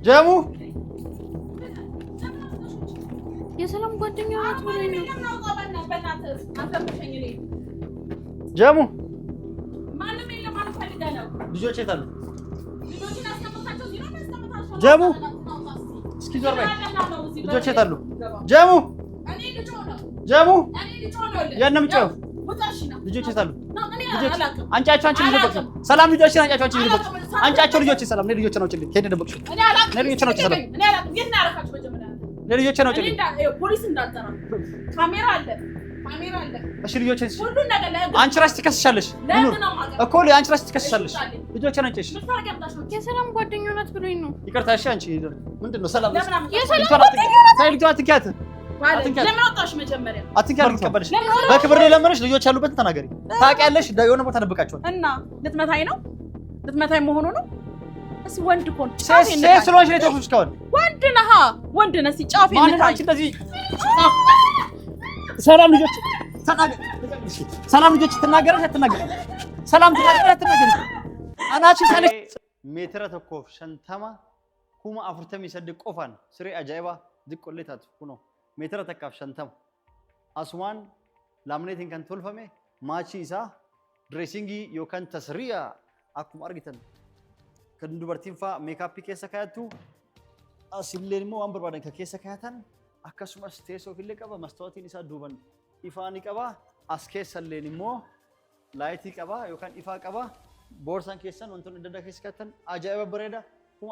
ጀሙ የሰላም ጓደኛዋ ናት ብሎኝ ነው። ጀሙ ማንም የለም አልፈልገ ነው። ልጆች የት አሉ? ልጆችን አስቀምጣቸው እዚህ ነው የሚያስቀምጣቸው። ጀሙ እስኪ ዞር በይ። ልጆች የት አሉ? ጀሙ እኔ ልጅ ሆነው ጀሙ እኔ ልጅ ሆነው ያን ነው የምትጨው? ወጣሽ ነው። ልጆች የት አሉ? ልጆች አንጫቸው አንቺ ልጅ ደብቅ። ሰላም ልጆችን አንጫቸው አንቺ ልጅ ደብቅ። አንጫቸው ልጆች ሰላም ነው ልጆች ነው ጭልኝ ከሄደ ደብቅ። እኔ አላውቅም። እኔ ልጆች ነው ሰላም እኔ አላውቅም። የት ነው ያደረካችሁ? መጀመሪያ ልጆች ነው ጭልኝ። ፖሊስ እንዳጠራ ካሜራ አለ ካሜራ አለ። እሺ ልጆች ሁሉ ነገር ላይ አንቺ ራስሽ ትከስሻለሽ እኮ አንቺ ራስሽ ትከስሻለሽ። ልጆች ነው ጭልኝ። የሰላም ጓደኛዋ ናት ብሎኝ ነው። ይቅርታ እሺ። አንቺ ምንድነው ሰላም የሰላም ጓደኛዋ ናት። ሳይልቷ አትንኪያት። ለምን ወጣሽ? መጀመሪያ አትንኪያት። ልቀበልሽ በክብር ላይ ለምንሽ ልጆች ያሉበት ተናገሪ። ታውቂያለሽ የሆነ ቦታ ደብቃቸዋል እና ልትመታኝ ነው? ልትመታኝ መሆኑ ነው? እስኪ ወንድ ኮን ሴት ስለሆንሽ ነው የተውኩሽ። እስካሁን ወንድ ነህ ወንድ ነህ። እስኪ ጫፍ ማንን አንቺ እንደዚህ ሰላም ልጆች ተናገር። ሰላም ልጆች ትናገረሽ አትናገሪ? ሰላም ትናገረሽ አትናገሪ? አናቺ ሰለ ሜትረ ተኮፍ ሸንተማ ኩማ አፍርተም ይሰድ ቆፋን ስሪ አጃይባ ድቆሌታት ኩኖ ሜትረ ተካፍ ሸንተማ አስዋን ላምኔቲን ከን ቶልፈሜ ማቺ ኢሳ ድሬሲንጊ ዮካን ተስሪያ አኩም አርጊተን kan dubartiin faa meekaappii keessa kaayattu asillee immoo waan barbaadan kan keessa kaayatan akkasumas teessoo illee qaba mastawaatiin isaa duuban ifaa ni qaba as keessallee immoo laayitii qaba yookaan ifaa qaba boorsaan keessan wantoonni adda addaa keessa kaayatan ajaa'iba bareeda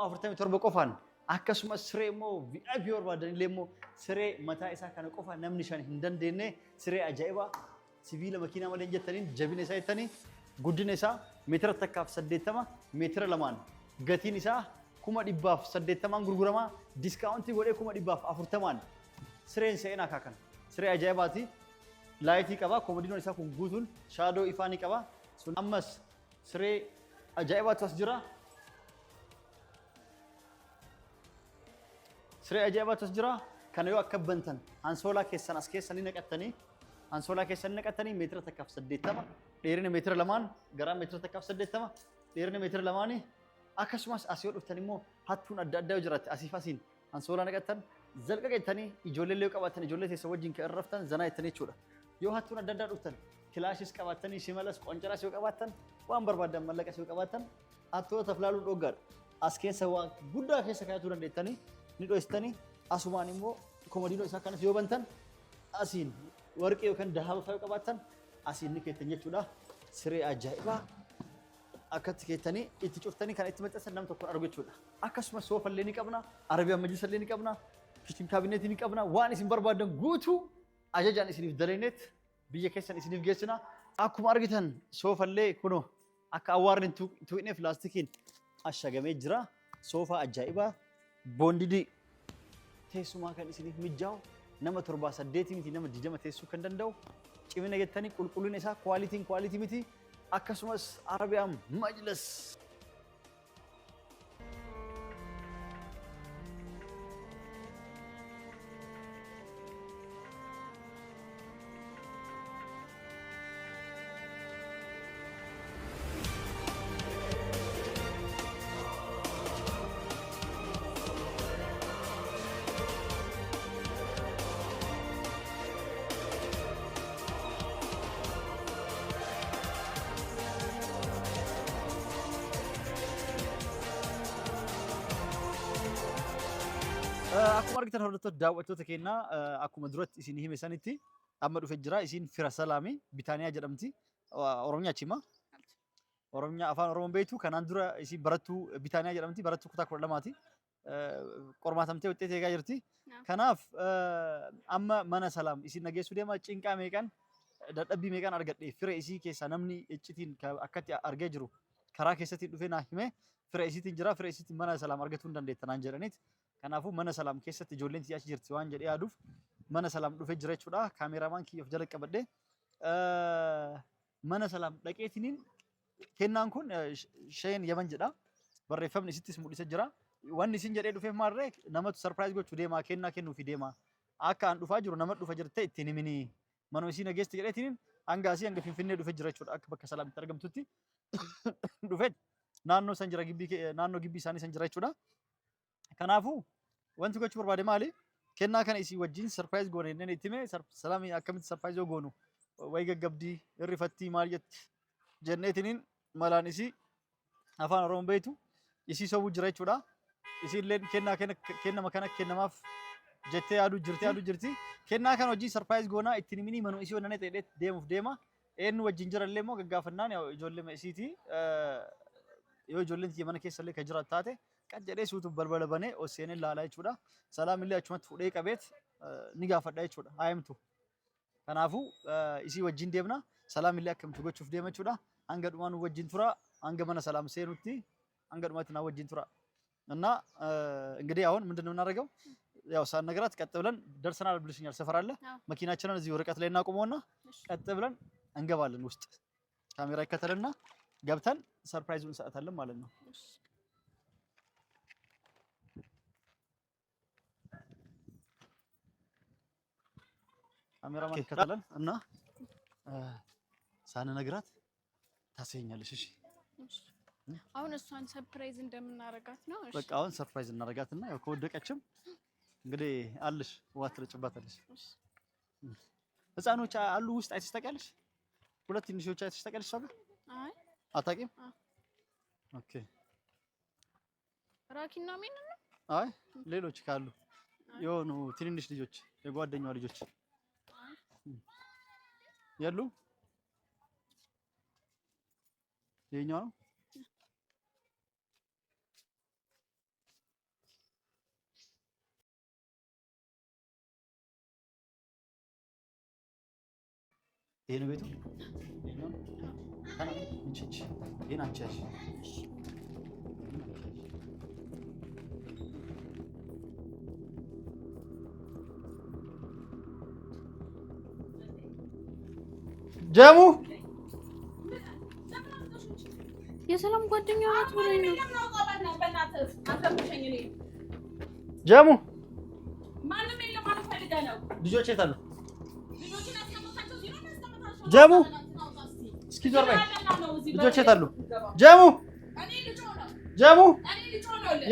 47 qofaan akkasumas siree immoo VIP barbaadan illee immoo siree mataa isaa kana qofa namni shan hin dandeenye siree ajaa'iba sibiila makiinaa malee jettaniin jabina isaa jettanii guddina isaa meetira takkaaf 80 meetira lamaan gatiin isaa 180 gurgurama diskaawuntii godhee 140 sireen seenaa kaakan siree ajaa'ibaati laayitii qaba koomodiinoon isaa kun guutuun shaadoo ifaa ni qaba sun ammas siree ajaa'ibaatu as jira siree ajaa'ibaatu as jira kana yoo akka bantan ansoolaa keessan as keessanii naqattanii ansoolaa keessanii naqattanii meetira takkaaf 80 dheerina meetira lamaan garaa meetira takkaaf 80 dheerina meetira lamaanii akkasumas asii dhuftan immoo hattuun adda addaa jiraatti asiif asiin ansoolaa naqattan zalqa jettanii ijoollee yoo qabaattan ijoollee teessa wajjin kan irraftan zanaa jettanii jechuudha. Yoo hattuun adda addaa dhuftan kilaashis qabaattanii shimalas qoncaraas yoo qabaattan waan barbaadan mallaqas yoo qabaattan hattoota filaaluun dhoggaadha. As keessa waan guddaa keessa kaayatuu dandeettanii ni dho'istanii asumaan immoo koomodiinoo isaa kanas yoo bantan asiin warqee yookaan dahaaba fa'aa yoo qabaattan asiin ni keettan jechuudha. Siree ajaa'ibaa akkatti keettanii itti cuftanii kan itti maxxansan nam tokko argu jechuudha. Akkasumas soofallee ni qabna, arabiyaan majlisallee ni qabna, kitchen kaabineetii ni qabna, waan isin barbaadan guutuu ajajaan isiniif daleenet biyya keessan isiniif geessina. Akkuma argitan soofallee kunoo akka awwaarri tuqneef laastikiin ashagamee jira. Soofaa ajaa'ibaa boondidii teessumaa kan isiniif mijaa'u nama 7-8 miti nama 20 teessuu kan danda'u cimina jettanii qulqullina isaa kwaalitii miti. akkasumas arabiyaan majlis akkuma argitan hordoftoota daawwattoota keenyaa akkuma duratti isin hime sanitti amma dhufee jira isin fira salaami bitaaniyaa jedhamti oromiyaa chima oromiyaa afaan oromoon beektu kanaan dura isin barattuu bitaaniyaa jedhamti barattuu kutaa 12ti qormaatamtee wuxxee eegaa jirti kanaaf amma mana salaam isin nageessuu deema cinqaa meeqan dadhabbii meeqan argadhe fira isii keessaa namni iccitiin akkatti argee jiru karaa keessatti dhufee naa hime fira isiitiin jira fira isiitiin mana salaam argatuu hin dandeettanaan jedhaniit kanaafuu mana salaam keessatti ijoolleen achi jirti waan jedhee yaaduuf mana salaam dhufee jira jechuudha. Kaameeraamaan kiyyaaf jala qabadhe mana salaam dhaqeetiniin kennaan kun sheen yaman jedha barreeffamni isittis mul'isa jira. Wanni isin jedhee dhufeef maarree namatu sarpiraayiz gochuu deema kennaa kennuufi deema akka an dhufaa jiru nama dhufa jirte ittiin himini manuma isii nageesti jedheetiniin hanga asii hanga finfinnee dhufee jira jechuudha akka bakka salaamitti argamtutti dhufee naannoo san jira naannoo gibbii isaanii san jira jechuudha. Kanaafuu wanti gochuu barbaade maali? Kennaa kana isii wajjin surprise goone inni itti mee salaamii akkamitti surprise yoo goonu wayi gaggabdii irrifattii maal jetti jenneetiniin malaan isii afaan Oromoo beektu isii sobuu jira jechuudha. Isiillee kennama kana kennamaaf jettee yaaduu jirti. Kennaa kana wajjin surprise goonaa ittiin mini manuu isii wannane ta'ee deemuuf deema. Eenyu wajjin jirallee immoo gaggaafannaan ijoollee isiiti yoo ijoolleen tiyya mana keessallee kan jiraatu taate kan jedhee suutu balbala banee oseenee laalaa jechuudha. Salaamillee achumatti fudhee qabeet ni gaafadha jechuudha. Haayamtu. Kanaafuu isii wajjin deemna. Salaamillee akkamitti gochuuf deema jechuudha. Hanga dhumaa nu wajjin tura. Hanga mana ሰላም seenutti hanga dhumaatti na wajjin tura እና እንግዲህ አሁን ምንድነው እናደርገው? ያው ሳንነግራት ቀጥ ብለን ደርሰናል ብለሽኛል። ሰፈር አለ መኪናችንን እዚህ ወረቀት ላይ እናቆመውና ቀጥ ብለን እንገባለን። ውስጥ ካሜራ ይከተልና ገብተን ሰርፕራይዙን እንሰጣለን ማለት ነው። ካሜራማን ይከተለን እና ሳንነግራት ታሰኛለሽ። እሺ አሁን እሷን ሰርፕራይዝ እንደምናረጋት ነው። እሺ በቃ አሁን ሰርፕራይዝ እናረጋትና ያው ከወደቀችም እንግዲህ አልሽ ዋት ትረጭባታለሽ። ህፃኖች አሉ ውስጥ አይተሽ ታውቂያለሽ? ሁለት ትንሾች አይተሽ ታውቂያለሽ? ሰው አይ አታውቂም? ኦኬ ራኪና ምን ነው? አይ ሌሎች ካሉ የሆኑ ትንንሽ ልጆች የጓደኛዋ ልጆች ያሉ የኛው ነው። ይሄ ነው ቤቱ። ይሄኛው ታና እንቺ ይሄን አንቺ ጀሙ የሰላም ጓደኛዋ ናት ብሎኝ ነው። ጀሙ ማንም የለም ማለት ፈልጋ ነው። ልጆች የት አሉ? ጀሙ እስኪ ዞር በይ። ልጆች የት አሉ? ጀሙ ጀሙ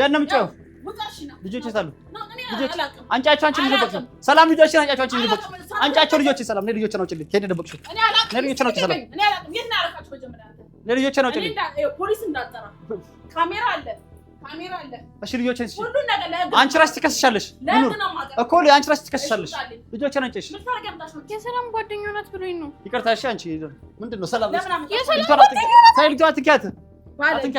ያንም ጨው ልጆች የት አሉ? ልጆች አንጫቸው አንቺ ልጅ በቃ ሰላም ልጆችን አንጫቸው አንቺ ልጅ በቃ አንጫቸው ልጆች ሰላም ነው። ልጆች ነው ጭልኝ ከኔ ደበቅሽው ነው። ልጆች ነው ሰላም እኔ አላውቅም። የት ነው ያረካችሁ? መጀመሪያ ለልጆች ነው ጭልኝ ፖሊስ እንዳጠራ ካሜራ አለ። እሺ ልጆችን እሺ ሁሉ ነገር ለህግ አንቺ ራስሽ ትከስሻለሽ እኮ አንቺ ራስሽ ትከስሻለሽ። ልጆችን አንቺሽ የሰላም ጓደኛዋ ናት ብሎኝ ነው። ይቅርታ እሺ። አንቺ ምንድነው ሰላም የሰላም ጓደኛዋ ናት። ሳይልቷ አትኪያት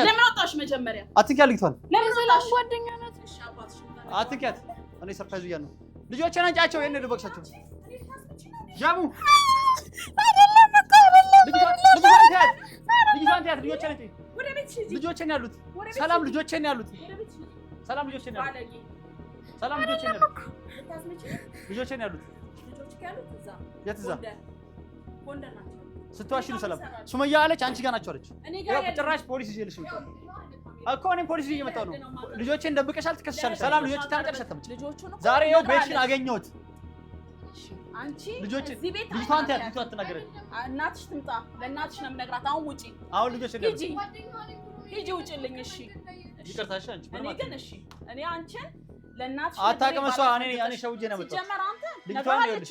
ለምን ወጣሽ? መጀመሪያ አትኪያት ልጅቷን ለምን የሰላም ጓደኛዋ ናት። እሺ አባትሽ አትኪያት። እኔ ሰርፕራይዝ እያለሁ ልጆችን አንጫቸው የኔ ደበቅሻቸው ጃሙ አይደለም እኮ አይደለም። ልጆችን ያሉት ሰላም ልጆችን ያሉት ሰላም ልጆችን ያሉት ሰላም ልጆችን ያሉት ልጆችን ያሉት የት እዛ ስትዋሽ ነው ሰላም ሱመያ አለች። አንቺ ጋር ናቸው አለች። ጭራሽ ፖሊስ ይዤልሽ ነው እኮ እኔም ፖሊስ ይዤ መጣሁ ነው። ልጆችን ደብቀሻል ትከስሻለሽ። ሰላም ልጆችን ታመጫለሽ አታመጭ። ዛሬ ይኸው ቤትሽን አገኘሁት። አንቺ ልጆች ልጅቷን ታያት ልጅቷን አትናገረኝ። እናትሽ ትምጣ። ለእናትሽ ነው የምነግራት። አሁን ውጪ። አሁን ልጆች ሂጂ ውጪልኝ። እሺ ይቅርታ። እሺ አንቺ እኔ ግን እሺ እኔ አንቺን ለእናትሽ አታውቅም። እሷ እኔ ሸውጄ ነው የመጣሁት። ሲጀመር አንተ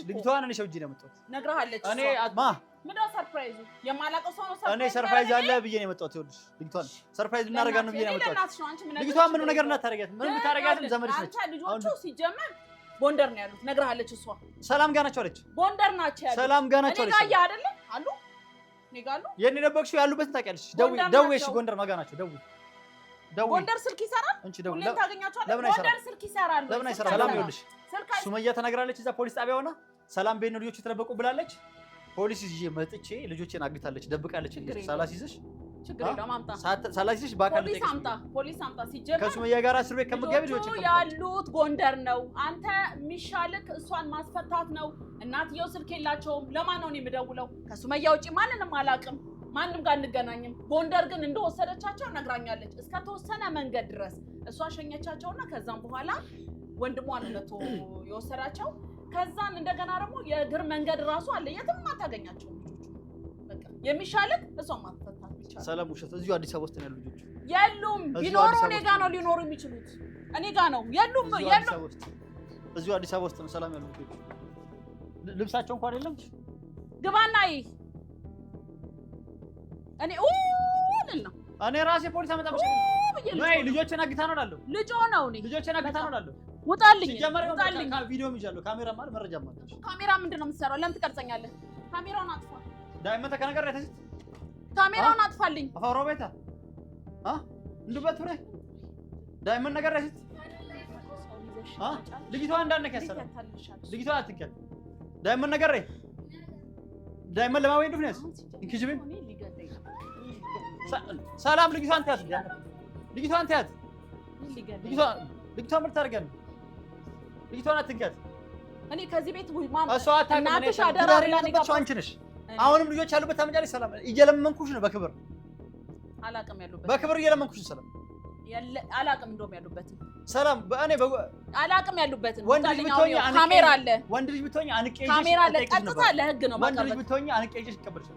ልጅቷን እኔ ሸውጄ ነው የመጣሁት። ነግረሃለች። እኔ አጥማ ምንድነው ሰርፕራይዙ? የማላውቀው ሰው ነው ሰርፕራይዝ። እኔ ሰርፕራይዝ አለ ብዬ ነው የመጣሁት። ይኸውልሽ ልጅቷን ሰርፕራይዝ እናደርጋት ነው ብዬ ነው የመጣሁት። ልጅቷን ምንም ነገር እንዳታረጋት። ምንም ብታረጋትም ዘመድሽ ነች። አንተ ልጆቹ ሲጀመር ጎንደር ነው ያሉት። ነግረሃለች። እሷ ሰላም ጋር ናቸው አለች። ጎንደር ናቸው ያሉት። ሰላም ጋር ናቸው አለች። እኔ ጋር አይደለ አሉ። እኔ ጋር አሉ። የኔ ደበቅሽው ያሉበትን ታውቂያለሽ። ደውዬ እሺ ጎንደር ማጋ ናቸው። ደውዬ ጎንደር ስልክ ይሰራል። አንቺ ደውዬ ሁሌም ታገኛቸዋለህ። ለምን አይሰራም? ጎንደር ስልክ ይሰራል። ለምን አይሰራም? ሰላም ይኸውልሽ ሱመያ ተናግራለች። እዛ ፖሊስ ጣቢያ ሆና ሰላም ቤት ነው ልጆቹ ተደበቁ ብላለች። ፖሊስ ይዤ መጥቼ ልጆችን አግታለች፣ ደብቃለች። ሳላሲዝሽ ችግር የለውም አምጣ። ሳላሲዝሽ ባካል ፖሊስ አምጣ። ሲጀመር ከሱመያ ጋር እስር ቤት ከምትገቢ ልጆች ያሉት ጎንደር ነው። አንተ የሚሻልክ እሷን ማስፈታት ነው። እናትየው ስልክ የላቸውም። ለማን ነው የምደውለው? ከሱመያ ውጪ ማንንም አላውቅም። ማንም ጋር እንገናኝም። ጎንደር ግን እንደወሰደቻቸው ነግራኛለች። እስከ ተወሰነ መንገድ ድረስ እሷ ሸኘቻቸውና ከዛም በኋላ ወንድሟን መቶ የወሰዳቸው። ከዛን እንደገና ደግሞ የእግር መንገድ ራሱ አለ። የትም አታገኛቸው ልጆቹ። በቃ የሚሻልክ እሷን ማስፈታት ይቻላል። ሰላም ውሸት። እዚሁ አዲስ አበባ ውስጥ ነው ያሉ ልጆች። የሉም። ቢኖሩ እኔ ጋር ነው ሊኖሩ የሚችሉት። እኔ ጋር ነው የሉም። እዚሁ አዲስ አበባ ውስጥ ነው ሰላም ያለው። ልብሳቸው እንኳን የለም። ግባና እኔ ነው እኔ ራሴ ፖሊስ አመጣብሽ ነው። ልጆችን አግታ ነው እላለሁ። ልጆ ነው እኔ ልጆችን አግታ ነው እላለሁ። ውጣልኝ። ውጣልኝ። ቪዲዮ ይዣለሁ። ካሜራ ማለት መረጃ ማለት ካሜራ ምንድን ነው የምትሰራው? ለምን ትቀርጸኛለህ? ካሜራውን አጥፋ። ዳይመንት ከነገር ላይ ተዚህ ካሜራውን አጥፋልኝ። አፋሮ ቤታ እንዱበት ፍሬ ዳይመንት ነገር ላይ ልጅቷ እንዳነከ ያሰራ ልጅቷ አትከል ዳይመንት ነገር ላይ ዳይመንት ለማወይ እንደሆነስ እንክጅብን ሰላም ልጅቷን ታያት ልጅቷን ታያት ልጅቷን ምርት አድርገን ልጅቷን አትንከት። እኔ ከዚህ ቤት ወይ ማን እሷ አታውቅም። አንቺ ነሽ። አሁንም ልጆች ያሉበት ታመጫለሽ። ሰላም እየለመንኩሽ ነው በክብር አላውቅም ያሉበት በክብር እየለመንኩሽ ሰላም አላውቅም እንደውም ያሉበት ሰላም በእኔ አላውቅም ያሉበት ወንድ ልጅ ብትሆኚ ካሜራ አለ ወንድ ልጅ ብትሆኚ አንቄሽ ካሜራ አለ ቀጥታ ለህግ ነው ወንድ ልጅ ብትሆኚ አንቄሽ ይቀበልሽ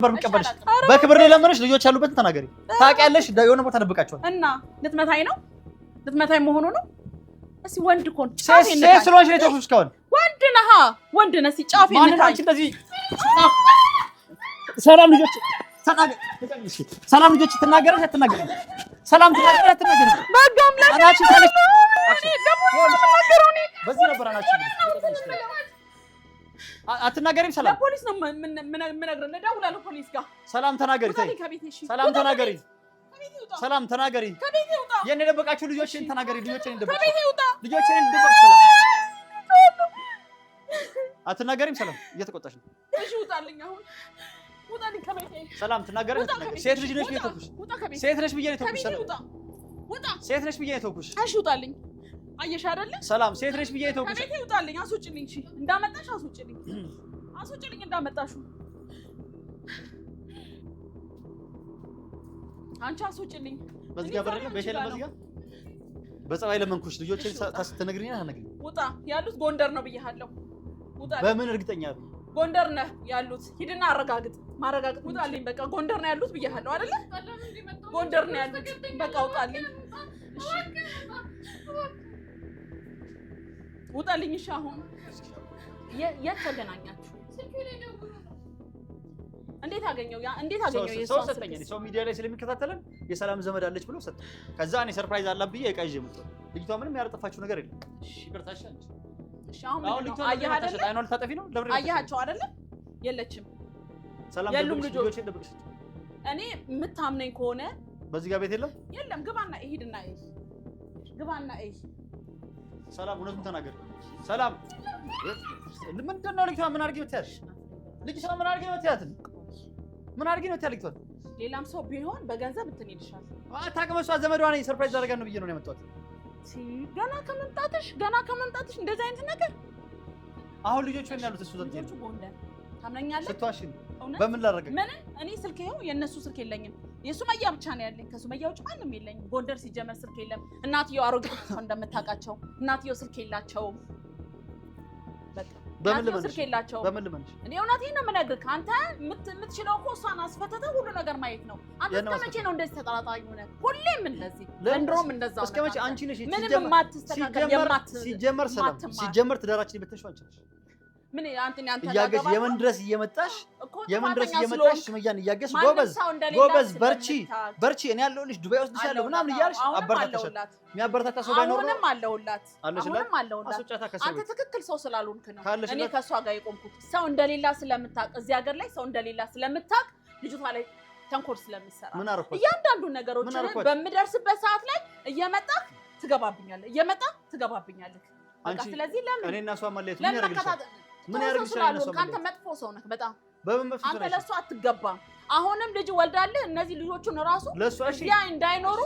በክብር ለመነሽ ልጆች ያሉበት ተናገሪ። ታውቂያለሽ የሆነ ቦታ ደብቃቸዋል እና ልትመታኝ ነው ልትመታኝ መሆኑ ነው። እስኪ ወንድ ኮን ሴት ስለሆንሽ ነው ተውኩሽ። እስካሁን ወንድ ነህ ወንድ ነህ። ሲጫፍ ማን አንቺ እንደዚህ ሰላም ልጆች ተናገር። ሰላም ልጆች ትናገረሽ አትናገረሽ? ሰላም ትናገረሽ አትናገረሽ? በጋም ላይ አናቺ ታለሽ ተናገሩኒ በዚህ ነበር አናቺ አትናገሪም? ሰላም ለፖሊስ ነው ምነግርህ። ለደውላለሁ ፖሊስ ጋር። ሰላም ተናገሪ። ሰላም ተናገሪ። ሰላም ተናገሪ። ከቤቴ ውጣ። የኔ ደበቃችሁ ልጆችን ተናገሪ። ልጆችን እንደበቃ ከቤቴ ውጣ። ልጆችን እንደበቃ። ሰላም አትናገሪም? ሰላም እየተቆጣሽ ነው። እሺ ውጣልኝ አሁን ውጣልኝ ከቤቴ። ሰላም ትናገሪ። ሴት ልጅ ነሽ ብዬ ተውኩሽ። ሴት ነሽ ብዬ ተውኩሽ። ሰላም ውጣ። ሴት ነሽ ብዬ ተውኩሽ። እሺ ውጣልኝ። አየሽ አይደለ? ሰላም ሴት ነሽ ብዬ ተውኩሽ። ከቤቴ ውጣልኝ። አስወጪልኝ። እሺ እንዳመጣሽ አስወጪልኝ። አስወጪልኝ እንዳመጣሹ አንቺ አስወጪልኝ። በዚህ ጋር በረለ በሸለ በዚህ ጋር በጸባይ ለመንኩሽ። ልጆችን ታስተነግሪኝ አትነግሪኝ? ውጣ። ያሉት ጎንደር ነው ብዬሃለሁ። ውጣ። በምን እርግጠኛ ነህ? ጎንደር ነህ ያሉት። ሂድና አረጋግጥ። ማረጋግጥ። ውጣልኝ። በቃ ጎንደር ነው ያሉት ብዬሃለሁ አይደለ? ጎንደር ነው ያሉት። በቃ ውጣልኝ። እሺ ውጣልኝ። እሺ አሁን የት ተገናኛችሁ? እንዴት አገኘው? እንዴት አገኘው? ሰው ሰጠኝ። ሰው ሚዲያ ላይ ስለሚከታተለን የሰላም ዘመድ አለች ብሎ ሰጠ። ከዛ እኔ ሰርፕራይዝ አላብዬ እቃ ይዤ መጣሁ። ልጅቷ ምንም ያረጠፋችሁ ነገር የለም። እሺ ይቅርታሽ አንቺ። እሺ አሁን ልጅቷ አየህ አይደል? አይኗ ልታጠፊ ነው። ለብሬ አየሃቸው አይደል? የለችም። ሰላም የሉም ልጆች። ደብቅሽ እኔ የምታምነኝ ከሆነ በዚህ ጋር ቤት የለም። የለም። ግባና ሂድና ግባና ሰላም እውነቱን ተናገር። ሰላም ምንድን ነው ልጅቷ ምን አድርጌ ብትያት? ልጅቷ ምን አድርጌ ብትያት? ምን አድርጌ ነው ታልክቷ? ሌላም ሰው ቢሆን በገንዘብ እንትን ይልሻል። አታውቅም። እሷ ዘመዷ ነኝ ሰርፕራይዝ አደረጋት ነው ብዬ ነው ያመጣሁት። ገና ከመምጣትሽ እንደዚህ አይነት ነገር። አሁን ልጆቹ እና ያሉት እሱ ዘንድ ልጆቹ ጎንደር ታምነኛለህ? ስትዋሽ በምን ላደረገ? ምን እኔ ስልክ ይኸው የእነሱ ስልክ የለኝም። የሱመያ ብቻ ነው ያለኝ። ከሱመያ ውጭ ማንም የለኝም። ጎንደር ሲጀመር ስልክ የለም። እናትየው አሮጌ ሰው እንደምታውቃቸው እናትየው ስልክ የላቸውም። በቃ በምን ልመንሽ? እኔ እውነቴን ነው የምነግርህ። አንተ የምትችለው እኮ እሷን አስፈተተህ ሁሉ ነገር ማየት ነው። አንተ እስከመቼ ነው እንደዚህ ተጠራጣሪ ሆነህ? ሁሌም እንደዚህ ዘንድሮም እንደዛው ነው። እስከመቼ አንቺ ነሽ ምንም የማትስተካከል ሲጀመር ትዳራችን የበተንሽው አንቺ ነሽ። ምን አንተ እያገሽ የመን ድረስ እየመጣሽ ሱመያን እያገሽ ጎበዝ በርቺ እኔ ያለሁልሽ ዱባይ ወስድሻለሁ ምናምን እያልሽ አበረታታሻል። የሚያበረታታ ሰው ባይኖር ነው አለሁላት። አንተ ትክክል ሰው ስላልሆንክ ነው እኔ ከሷ ጋር የቆምኩት። ሰው እንደሌላ ስለምታውቅ እዚህ ሀገር ላይ ሰው እንደሌላ ስለምታውቅ ልጅቷ ላይ ተንኮል ስለሚሰራ እያንዳንዱ ነገሮች በምደርስበት ሰዓት ላይ እየመጣህ ትገባብኛለህ። በቃ ስለዚህ ለምን እኔና እሷ ማለት ምን ያደርግልሻል? ምን ያደርግልሻል? አንተ መጥፎ ሰው ነህ በጣም። አንተ ለእሷ አትገባም። አሁንም ልጅ ወልዳለህ። እነዚህ ልጆቹን ራሱ እዚያ እንዳይኖሩ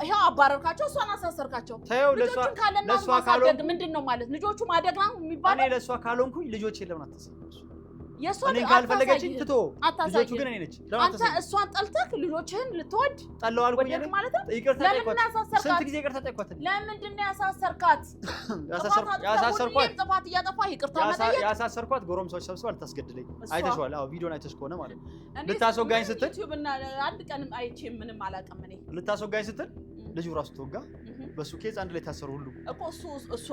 ይኸው አባረርካቸው። እሷን አሳሰርካቸው። ልጆቹን ካለና ማሳደግ ምንድን ነው ማለት? ልጆቹ ማደግ ነው የሚባለው። እኔ ለእሷ ካልሆንኩኝ ልጆች የለም አታስብ። እኔ ካልፈለገችኝ ትቶ ልጆቹ ግን እኔ ነች። አንተ እሷን ጠልተህ ልጆችህን ልትወድ ጠላው አልኩኝ ማለት ነው። ይቅርታ ጠይቋት። ስንት ጊዜ ይቅርታ ጠይቋት። ለምንድን ነው ያሳሰርካት? ያሳሰርኳት ጥፋት እያጠፋህ ይቅርታ መጠየቅ። ያሳሰርኳት ጎረምሳዎች ሰብስባ ልታስገድለኝ አይተሽዋል። አዎ ቪዲዮን አይተሽ ከሆነ ማለት ነው። ልታስወጋኝ ስትል ዩቲዩብ እና አንድ ቀንም አይቼ ምንም አላውቅም። እኔ ልታስወጋኝ ስትል ልጁ ራሱ ተወጋ። በሱ ኬዝ አንድ ላይ ታሰሩ ሁሉ እኮ እሷ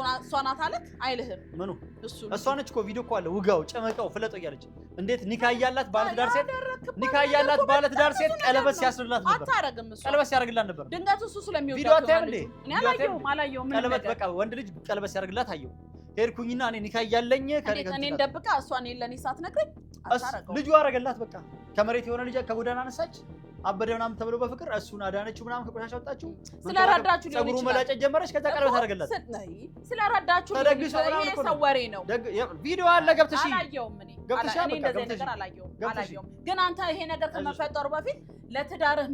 ናት አለክ አይልህም ምኑ እሷ ነች እኮ ቪዲዮ እኮ አለ ውጋው ጨመቀው ፍለጠው እያለች እንዴት ኒካ ያያላት ባለትዳር ሴት ኒካ ያያላት ባለትዳር ሴት ቀለበት ሲያስርላት ነበር አታረግም እሷ ቀለበት ሲያርግላት ነበር ድንገት እሱ ስለሚወዳት ቪዲዮ አታየም እኔ አላየሁም ቀለበት በቃ ወንድ ልጅ ቀለበት ሲያርግላት አየው ሄድኩኝና እኔ ኒካ ያያለኝ እኔ እንደብቃ እሷ እኔ ለኔ ሳትነግረኝ አታረገው ልጁ አረገላት በቃ ከመሬት የሆነ ልጅ ከጎዳና አነሳች አበደ ምናምን ተብሎ በፍቅር እሱን አዳነችው ምናምን ከቆሻሻ ወጣችው ስለራዳችሁ ሊሆን ይችላል ጸጉሩ መላጨት ጀመረች ከዛ ቀለበት አረገላት ስለራዳችሁ ሊሆን ይችላል ይሄ ሰው ወሬ ነው ቪዲዮ አለ ገብተሽ አላየሁም እኔ እንደዚህ ነገር አላየሁም ግን አንተ ይሄ ነገር ከመፈጠሩ በፊት ለትዳርህ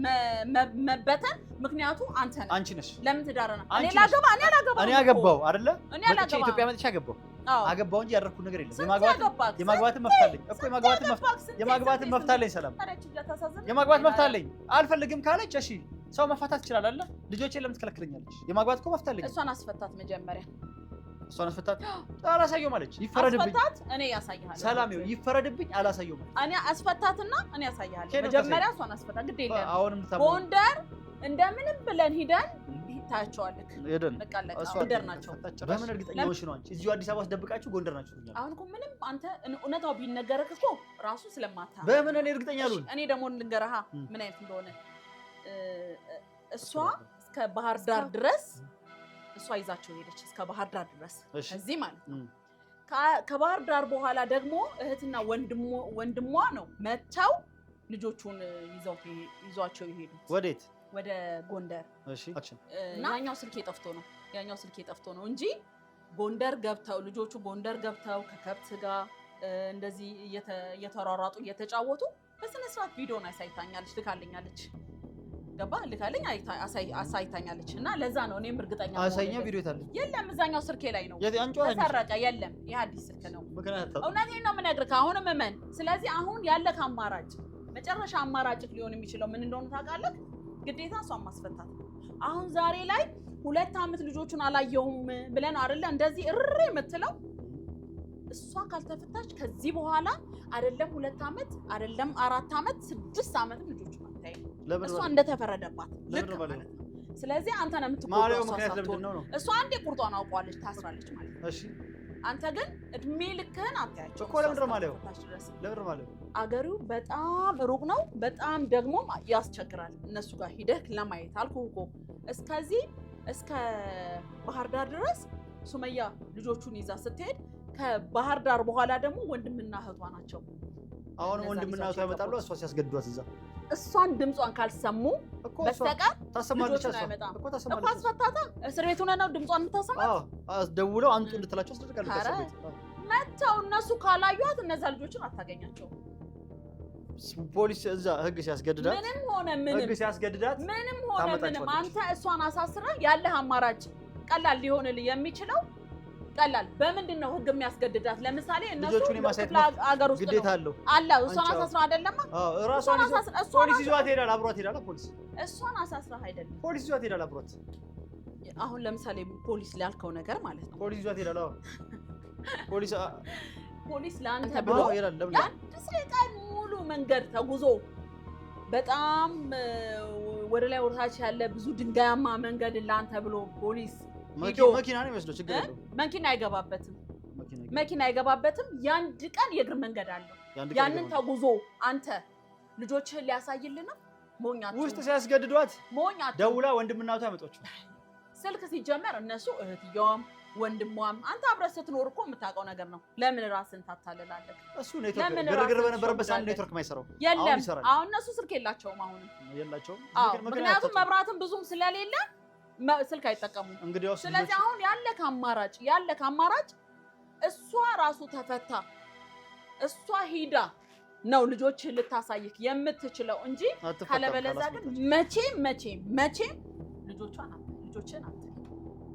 መበተን ምክንያቱ አንተ ነህ አንቺ ነሽ ለምን ትዳርና እኔ አገባው አይደለ መጥቼ ኢትዮጵያ መጥቼ አገባው አገባው እንጂ ያደረኩት ነገር የለም የማግባትን መፍታለኝ እኮ የማግባትን መፍታለኝ ሰላም የማግባት መፍታለኝ አልፈልግም ካለች እሺ ሰው መፋታት ይችላል አይደለ ልጆቼን ለምን ትከለክለኛለች የማግባት እኮ መፍታለኝ እሷን አስፈታት መጀመሪያ እሷን አስፈታት አላሳየው ማለች ይፈረድብኝ አስፈታት እኔ ያሳይሃለሁ ሰላም ይሁን ይፈረድብኝ አላሳየው ማለት እኔ አስፈታትና እኔ ያሳይሃለሁ መጀመሪያ እሷን አስፈታት ግድ የለም አሁንም ጎንደር እንደምንም ብለን ሂደን ታያቸዋለህ ሄደን ጎንደር ናቸው በምን እርግጠኛ ሆንሽ ነው አንቺ እዚሁ አዲስ አበባ ደብቃችሁ ጎንደር ናችሁ አሁን እኮ ምንም አንተ እውነታው ቢነገርህ እኮ ራሱ ስለማታ በምን እኔ እርግጠኛ ልሁን እኔ ደግሞ ልንገርህ ምን አይነት እንደሆነ እሷ እስከ ባህር ዳር ድረስ እሷ ይዛቸው ሄደች እስከ ባህር ዳር ድረስ እዚህ ማለት ነው ከባህር ዳር በኋላ ደግሞ እህትና ወንድሟ ነው መተው ልጆቹን ይዟቸው ይሄዱት ወዴት ወደ ጎንደር እሺ ያኛው ስልኬ ጠፍቶ ነው እንጂ ጎንደር ገብተው ልጆቹ ጎንደር ገብተው ከከብት ጋር እንደዚህ እየተሯሯጡ እየተጫወቱ በስነ ስርዓት ቪዲዮን አሳይታኛለች ልካልኛለች ገባ ልካልኝ አሳይታኛለች እና ለዛ ነው እኔም እርግጠኛ አሳይኛ ቪዲዮ ታለ የለም እዛኛው ስልኬ ላይ ነው ተሰረቀ የለም ይሄ አዲስ ስልክ ነው እውነቴን ነው የምነግርህ አሁንም እመን ስለዚህ አሁን ያለህ አማራጭ መጨረሻ አማራጭ ሊሆን የሚችለው ምን እንደሆነ ታውቃለህ ግዴታ እሷን ማስፈታት አሁን ዛሬ ላይ 2 አመት ልጆቹን አላየሁም ብለን አይደለ እንደዚህ እርር የምትለው እሷ ካልተፈታች ከዚህ በኋላ አይደለም 2 አመት አይደለም 4 አመት 6 አመት ልጆቹን አታይም እሷ እንደተፈረደባት ልክ ማለት ነው ስለዚህ አንተ ነው የምትቆጣው እሷ አንዴ ቁርጧን አውቋለች ታስራለች ማለት ነው እሺ አንተ ግን እድሜ ልክህን አታያቸው እኮ ለምን ማለት አገሩ በጣም ሩቅ ነው በጣም ደግሞ ያስቸግራል እነሱ ጋር ሂደህ ለማየት አልኩህ እኮ እስከዚህ እስከ ባህር ዳር ድረስ ሱመያ ልጆቹን ይዛ ስትሄድ ከባህር ዳር በኋላ ደግሞ ወንድምና እህቷ ናቸው አሁን ወንድምና እህቷ ያመጣሉ እሷ ሲያስገድዷት እዛ እሷን ድምጿን ካልሰሙ በስተቀር ታሰማለች እኮ አስፈታታ እስር ቤት ሆነ ነው ድምጿን የምታሰማት ደውለው አንጡ እንድትላቸው አስደርጋለች እስር ቤት መተው እነሱ ካላዩት እነዛ ልጆችን አታገኛቸው ፖሊስ እዛ ህግ ሲያስገድዳት ምንም ሆነ ምንም አንተ እሷን አሳስራ ያለህ አማራጭ ቀላል ሊሆንልህ የሚችለው ቀላል በምንድነው ህግ የሚያስገድዳት ለምሳሌ እነሱ አገር ውስጥ ግዴታ አለ እሷን አሳስራ አይደለም ራሷን ፖሊስ ይዟት ሄዳል አብሯት ሄዳል ፖሊስ እሷን አሳስራ አይደለም ፖሊስ ይዟት ሄዳል አብሯት አሁን ለምሳሌ ፖሊስ ላልከው ነገር ማለት ነው ፖሊስ ይዟት ሄዳል ፖሊስ ላንተ ብሎ ቀን ሙሉ መንገድ ተጉዞ በጣም ወደ ላይ ወርታች ያለ ብዙ ድንጋያማ መንገድ ላንተ ብሎ ፖሊስ መኪና ነው የሚመስለው ችግር የለውም መኪና አይገባበትም ያንድ ቀን የእግር መንገድ አለው ያንን ተጉዞ አንተ ልጆችህን ሊያሳይልህ ነው ሞኛቸው ውስጥ ሲያስገድዷት ደውላ ወንድምናቷ ያመጣችው ስልክ ሲጀመር እነሱ እህትየውም ወንድሟም አንተ አብረህ ስትኖር እኮ የምታውቀው ነገር ነው ለምን ራስን ታታለላለህ እሱ ኔትወርክ ግርግር በነበረበት ሰዓት ኔትወርክ ማይሰራው የለም አሁን እነሱ ስልክ የላቸውም አሁን ምክንያቱም መብራትም ብዙም ስለሌለ ስልክ አይጠቀሙም ስለዚህ አሁን ያለክ አማራጭ እሷ ራሱ ተፈታ እሷ ሂዳ ነው ልጆችህን ልታሳይክ የምትችለው እንጂ ካለበለዚያ ግን መቼም ልጆችህን አታይም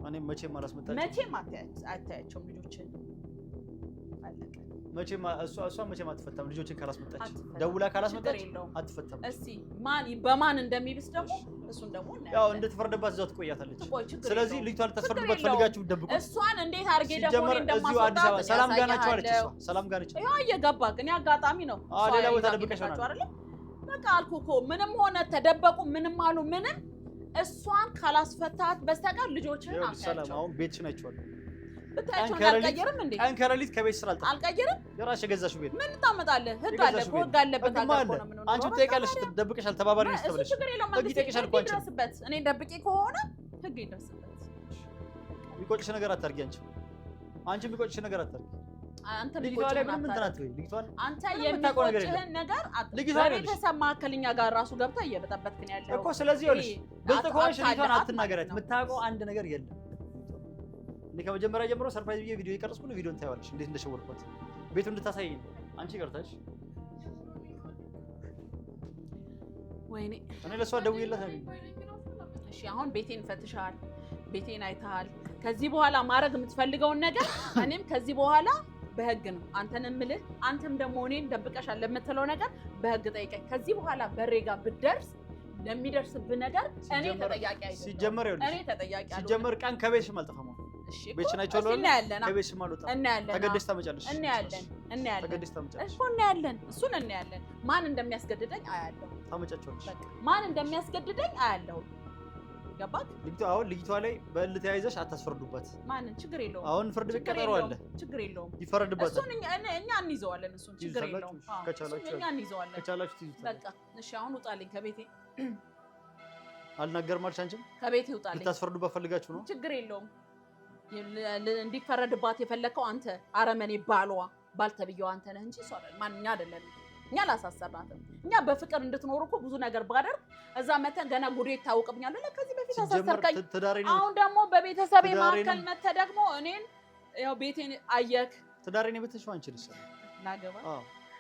እኔም መቼም አላስመጣችም መቼም አታያቸውም ልጆችህን አለቀ መቼም እሷ መቼም አትፈታም ልጆችን ካላስመጣች ደውላ ካላስመጣች አትፈታም እስቲ በማን እንደሚብስ ደግሞ እሱን ደግሞ ያው እንደተፈረደባት እዛው ትቆያታለች ስለዚህ ልጅቷ ልታስፈርድባት ፈልጋችሁ ደብቁ እሷን እንዴት አድርጌ ደግሞ እንደማስወጣት ሰላም ጋር ናቸው አለች እሷ ሰላም ጋር ነች ያው እየገባ ግን ያጋጣሚ ነው ሌላ ቦታ ደብቀሽ ነው አይደል በቃ አልኩህ እኮ ምንም ሆነ ተደበቁ ምንም አሉ ምንም እሷን ካላስፈታት በስተቀር ልጆችህን ሰላም አሁን ቤትሽን አይቼዋለሁ ብታያቸው አልቀየርም እንዴ ቀን ከሌሊት ከቤት ስራ አልቀየርም የራስሽ የገዛሽው ቤት ምን ታመጣለህ ህግ አለ ህግ አለበት አገር ነው ምን ነው አንቺ ትጠይቃለሽ ትደብቀሻል ተባባሪ ነሽ ተብለሽ ችግር የለውም ህግ ይጠይቅሻል እኮ አንቺ ይደርስበት እኔ ደብቄ ከሆነ ህግ ይደርስበት የሚቆጭሽ ነገር አታርጊ አንቺ የሚቆጭሽ ነገር አታርጊ አንተ ልጅቷ ላይ ምን እንትናት ወይ ልጅቷን አንተ የሚቆጭህን ነገር በቤተሰብ መካከለኛ ጋር ራሱ ገብታ እየበጠበጥክ ነው ያለው እኮ ስለዚህ ይኸውልሽ ብልጥ ከሆንሽ ልጅቷን አትናገሪያት የምታውቀው አንድ ነገር የለም እኔ ከመጀመሪያ ጀምሮ ሰርፕራይዝ ብዬ ቪዲዮ ይቀርጽኩ ነው ቪዲዮን ታያዋለሽ እንዴት እንደሸወርኳት ቤቱን እንድታሳይኝ አንቺ ቀርታሽ ወይኔ እኔ ለሷ ደውዬላት ነኝ እሺ አሁን ቤቴን ፈትሻል ቤቴን አይተሃል ከዚህ በኋላ ማድረግ የምትፈልገውን ነገር እኔም ከዚህ በኋላ በህግ ነው አንተን እምልህ አንተም ደግሞ እኔን ደብቀሻል ለምትለው ነገር በህግ ጠይቀኝ ከዚህ በኋላ በሬ ጋር ብትደርስ ለሚደርስብህ ነገር እኔ ተጠያቂ አይደለም ሲጀመር ይኸውልሽ እኔ ተጠያቂ አይደለም ሲጀመር ቀን ከቤትሽም አልጠፋም እሺ ቤትሽን አይቼዋለሁ ከቤትሽም አልወጣም ተገደሽ ታመጫለሽ እናያለን ተገደሽ ታመጫለሽ እኮ እሱን እናያለን ማን እንደሚያስገድደኝ አያለሁ ታመጫቸዋለሽ ማን እንደሚያስገድደኝ አያለሁ ገባክ ልጅቷ ላይ በእልህ ተያይዘሽ አታስፈርዱባት ማንን ችግር የለውም አሁን ፍርድ ቤት ቀጠሮ አለ ችግር የለውም ይፈረድባታል እሱን እኛ እንይዘዋለን እሱን ችግር የለውም ከቻላችሁ እኛ እንይዘዋለን ከቻላችሁ ትይዙታል በቃ እሺ አሁን ውጣልኝ ከቤቴ አልናገርም አልሽ አንቺም ከቤቴ ውጣልኝ ልታስፈርዱባት ፈልጋችሁ ነው ችግር የለውም እንዲፈረድባት የፈለከው አንተ አረመኔ ባልተብየው አንተ ነህ እንጂ እሷ ማንኛ አይደለም እኛ ላሳሰርናትም እኛ በፍቅር እንድትኖር እኮ ብዙ ነገር ባደርግ እዛ መተን ገና ጉዴ ይታወቅብኛል ከዚህ በፊት አሳሰርከኝ አሁን ደግሞ በቤተሰቤ መካከል መተ ደግሞ እኔን ያው ቤቴን አየክ ትዳሬን የበተሽው አንቺ ነሽ ላገባ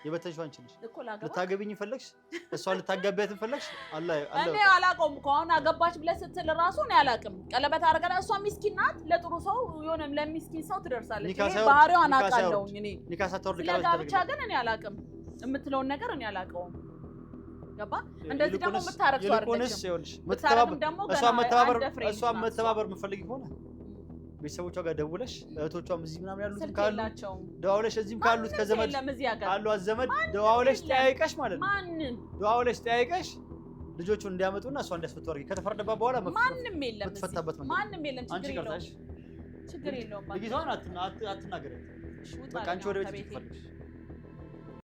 የበተሽው አንቺ ነሽ እኮ ላገባ ልታገቢኝ ፈለግሽ እሷን ልታጋቢያት ፈለግሽ አለ እኔ አላውቀውም እኮ አሁን አገባች ብለህ ስትል ራሱ እኔ አላውቅም ቀለበት አድርገና እሷ ሚስኪን ናት ለጥሩ ሰው የሆነ ለሚስኪን ሰው ትደርሳለች እኔ ባህሪዋን አውቃለሁ እኔ ኒካሳተወርድ ስለጋብቻ ግን እኔ አላውቅም የምትለውን ነገር እኔ አላውቀውም ገባ እንደዚህ ደግሞ የምታረግ ሰው አይደለችም እሷ መተባበር የምትፈልጊ ከሆነ ቤተሰቦቿ ጋር ደውለሽ እህቶቿም እዚህ ምናምን ያሉት ካሉ ደዋውለሽ እዚህም ካሉት ከዘመድ ካሉ አዘመድ ደዋውለሽ ጠያይቀሽ ማለት ነው ማንን ደዋውለሽ ጠያይቀሽ ልጆቹን እንዲያመጡና እሷ እንዲያስፈቱ አድርጊ ከተፈረደባት በኋላ ማንም የለም የምትፈታበት መንገድ ማንም የለም ችግር የለውም ልጅቷን አትናገሪያት በቃ አንቺ ወደ ቤት ትፈልጊ